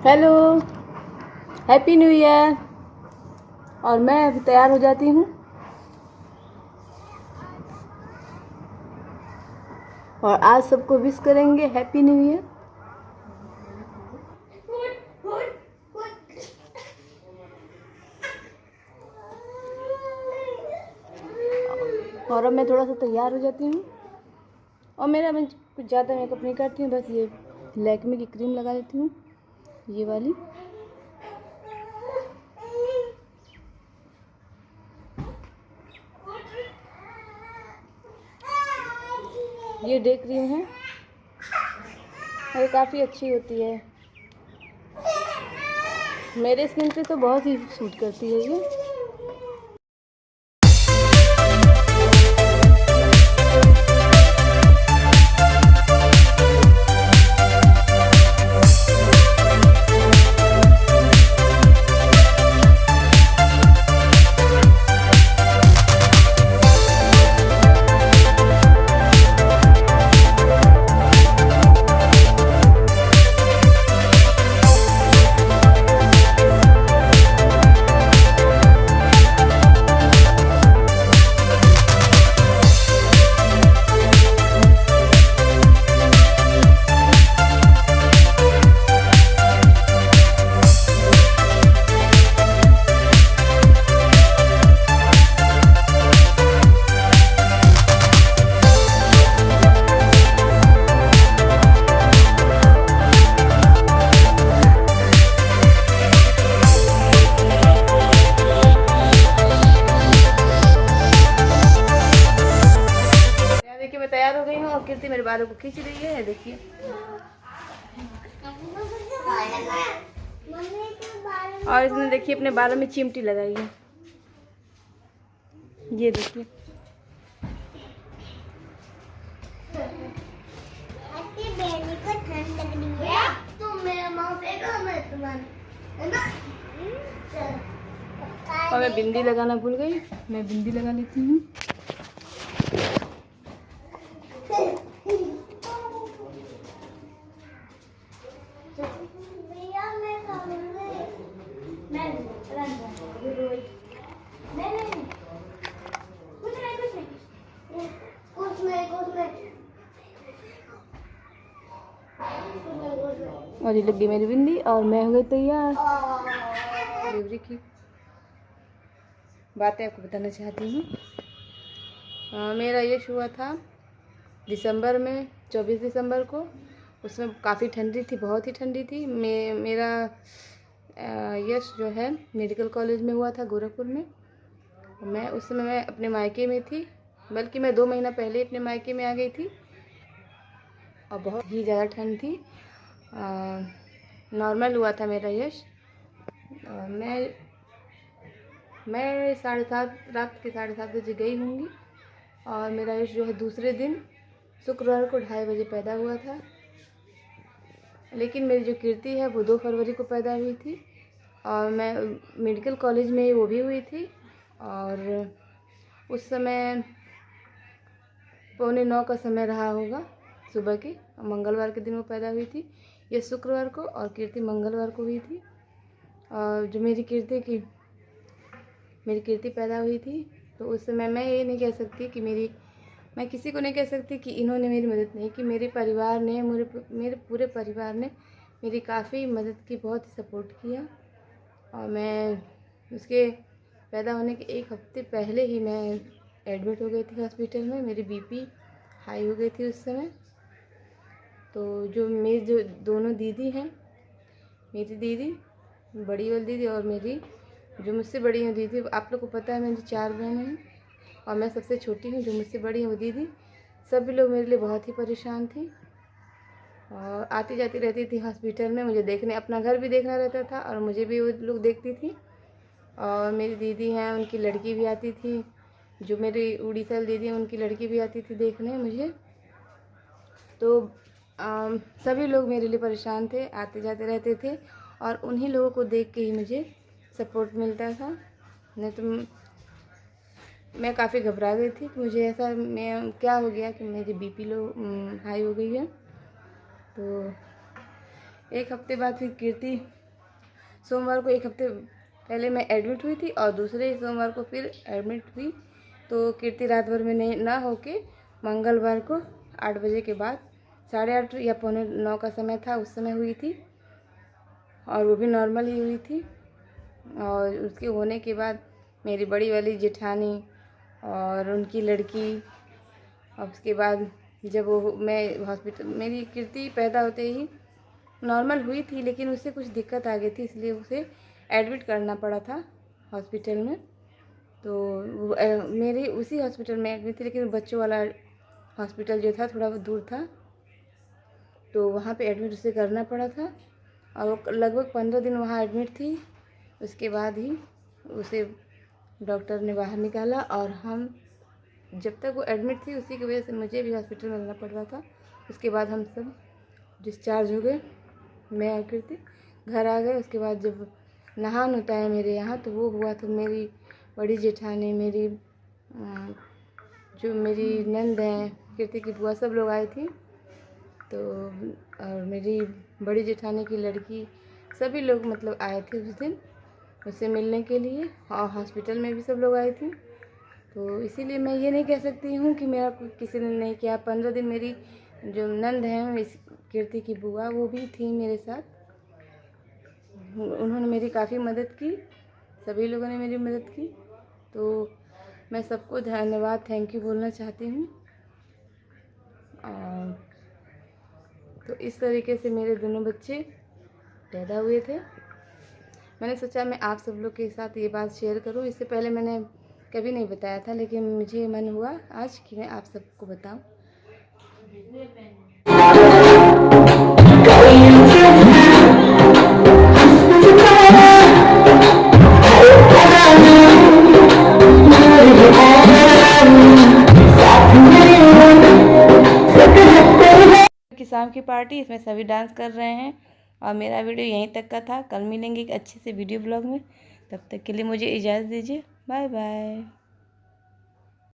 Hello, happy new year. और मैं अभी तैयार हो जाती हूँ और आज सबको विश करेंगे हैप्पी न्यू ईयर। और अब मैं थोड़ा सा तैयार हो जाती हूँ और मैं कुछ ज़्यादा मेकअप नहीं करती हूँ, बस ये लैक्मे की क्रीम लगा लेती हूँ, ये वाली। ये डे क्रीम है और काफ़ी अच्छी होती है, मेरे स्किन पे तो बहुत ही सूट करती है ये। देखिए मैं तैयार हो गई हूँ और कीर्ति मेरे बालों को खींच रही है, देखिए। और इसने देखिए अपने बालों में चिमटी लगाई है, ये देखिए। को ठंड लग रही है, तुम मेरा मुंह फेंको, मैं तुम्हारा। और मैं बिंदी लगाना भूल गई, मैं बिंदी लगा लेती हूँ। और ये लग गई मेरी बिंदी और मैं हो गई तैयार। डिलीवरी की बातें आपको बताना चाहती हूँ। मेरा ये हुआ था दिसंबर में, 24 दिसंबर को। उसमें काफ़ी ठंडी थी, बहुत ही ठंडी थी। मेरा यश जो है मेडिकल कॉलेज में हुआ था गोरखपुर में। मैं उस समय मैं अपने मायके में थी, बल्कि मैं 2 महीना पहले ही अपने मायके में आ गई थी और बहुत ही ज़्यादा ठंड थी। नॉर्मल हुआ था मेरा यश। मैं 7:30 रात के 7:30 बजे गई होंगी और मेरा यश जो है दूसरे दिन शुक्रवार को 2:30 बजे पैदा हुआ था। लेकिन मेरी जो कीर्ति है वो 2 फरवरी को पैदा हुई थी और मैं मेडिकल कॉलेज में वो भी हुई थी। और उस समय 8:45 का समय रहा होगा सुबह के। मंगलवार के दिन वो पैदा हुई थी, ये शुक्रवार को, और कीर्ति मंगलवार को हुई थी। और जो मेरी कीर्ति पैदा हुई थी तो उस समय मैं ये नहीं कह सकती कि मैं किसी को नहीं कह सकती कि इन्होंने मेरी मदद नहीं की। मेरे परिवार ने, मेरे पूरे परिवार ने मेरी काफ़ी मदद की, बहुत ही सपोर्ट किया। और मैं उसके पैदा होने के 1 हफ्ते पहले ही मैं एडमिट हो गई थी हॉस्पिटल में। मेरी बीपी हाई हो गई थी उस समय। तो मेरी दोनों दीदी हैं, मेरी दीदी, बड़ी वाली दीदी, और मेरी जो मुझसे बड़ी है दीदी, आप लोग को पता है मेरी 4 बहनें हैं और मैं सबसे छोटी हूँ। जो मुझसे बड़ी है वो दीदी, सभी लोग मेरे लिए बहुत ही परेशान थी और आती जाती रहती थी हॉस्पिटल में मुझे देखने। अपना घर भी देखना रहता था और मुझे भी वो लोग देखती थी। और मेरी दीदी हैं, उनकी लड़की भी आती थी, जो मेरी उड़ीसा दीदी हैं उनकी लड़की भी आती थी देखने मुझे। तो सभी लोग मेरे लिए परेशान थे, आते जाते रहते थे और उन्हीं लोगों को देख के ही मुझे सपोर्ट मिलता था। नहीं तो मैं काफ़ी घबरा गई थी कि मुझे ऐसा क्या हो गया कि मेरी बीपी लो हाई हो गई है। तो एक हफ्ते बाद फिर कीर्ति, सोमवार को एक हफ्ते पहले मैं एडमिट हुई थी और दूसरे सोमवार को फिर एडमिट हुई। तो कीर्ति रात भर में नहीं ना होके मंगलवार को 8 बजे के बाद 8:30 या 8:45 का समय था, उस समय हुई थी और वो भी नॉर्मल ही हुई थी। और उसके होने के बाद मेरी बड़ी वाली जेठानी और उनकी लड़की, और उसके बाद जब वो मैं हॉस्पिटल, मेरी कीर्ति पैदा होते ही नॉर्मल हुई थी लेकिन उससे कुछ दिक्कत आ गई थी, इसलिए उसे एडमिट करना पड़ा था हॉस्पिटल में। तो वो मेरी उसी हॉस्पिटल में एडमिट थी, लेकिन बच्चों वाला हॉस्पिटल जो था थोड़ा दूर था, तो वहाँ पे एडमिट उसे करना पड़ा था और वो लगभग 15 दिन वहाँ एडमिट थी। उसके बाद ही उसे डॉक्टर ने बाहर निकाला और हम जब तक वो एडमिट थी उसी की वजह से मुझे भी हॉस्पिटल में रहना पड़ रहा था। उसके बाद हम सब डिस्चार्ज हो गए, मैं और कीर्ति घर आ गए। उसके बाद जब नहान होता है मेरे यहाँ तो वो हुआ, तो मेरी बड़ी जेठानी, मेरी जो मेरी नंद हैं, कीर्ति की बुआ, सब लोग आई थी। तो और मेरी बड़ी जेठानी की लड़की, सभी लोग मतलब आए थे उस दिन उससे मिलने के लिए, और हॉस्पिटल में भी सब लोग आए थे। तो इसीलिए मैं ये नहीं कह सकती हूँ कि मेरा किसी ने नहीं किया। 15 दिन मेरी जो नंद हैं कीर्ति की बुआ, वो भी थी मेरे साथ, उन्होंने मेरी काफ़ी मदद की, सभी लोगों ने मेरी मदद की। तो मैं सबको धन्यवाद, थैंक यू बोलना चाहती हूँ। तो इस तरीके से मेरे दोनों बच्चे पैदा हुए थे। मैंने सोचा मैं आप सब लोग के साथ ये बात शेयर करूँ, इससे पहले मैंने कभी नहीं बताया था, लेकिन मुझे मन हुआ आज कि मैं आप सबको बताऊं। की शाम की पार्टी, इसमें सभी डांस कर रहे हैं और मेरा वीडियो यहीं तक का था। कल मिलेंगे एक अच्छे से वीडियो ब्लॉग में, तब तक के लिए मुझे इजाज़त दीजिए। Bye bye.